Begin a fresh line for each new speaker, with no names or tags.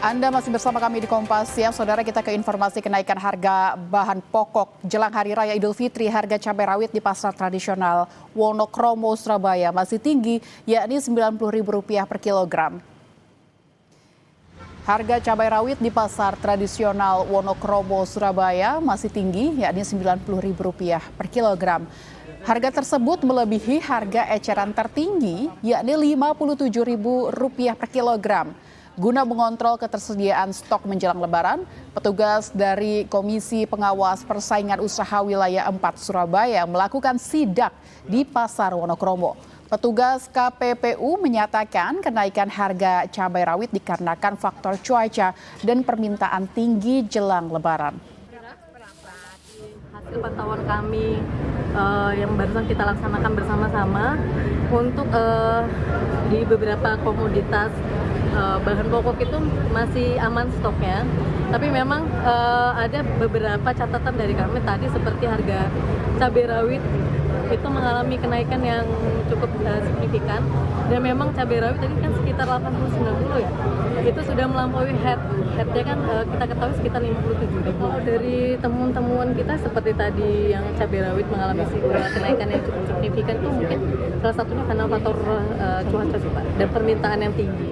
Anda masih bersama kami di Kompas Siang. Saudara, kita ke informasi kenaikan harga bahan pokok jelang Hari Raya Idul Fitri. Harga cabai rawit di pasar tradisional Wonokromo, Surabaya masih tinggi, yakni Rp90.000 per kilogram. Harga cabai rawit di pasar tradisional Wonokromo, Surabaya masih tinggi, yakni Rp90.000 per kilogram. Harga tersebut melebihi harga eceran tertinggi, yakni Rp57.000 per kilogram. Guna mengontrol ketersediaan stok menjelang Lebaran, petugas dari Komisi Pengawas Persaingan Usaha Wilayah 4 Surabaya melakukan sidak di Pasar Wonokromo. Petugas KPPU menyatakan kenaikan harga cabai rawit dikarenakan faktor cuaca dan permintaan tinggi jelang Lebaran.
Hasil pantauan kami yang barusan kita laksanakan bersama-sama untuk di beberapa komoditas bahan pokok itu masih aman stoknya, tapi memang ada beberapa catatan dari kami tadi seperti harga cabai rawit itu mengalami kenaikan yang cukup signifikan, dan memang cabai rawit tadi kan sekitar 80-90 ya, itu sudah melampaui headnya kan kita ketahui sekitar 57.000. Dari temuan-temuan kita seperti tadi yang cabai rawit mengalami kenaikan yang cukup signifikan itu mungkin salah satunya karena faktor cuaca dan permintaan yang tinggi.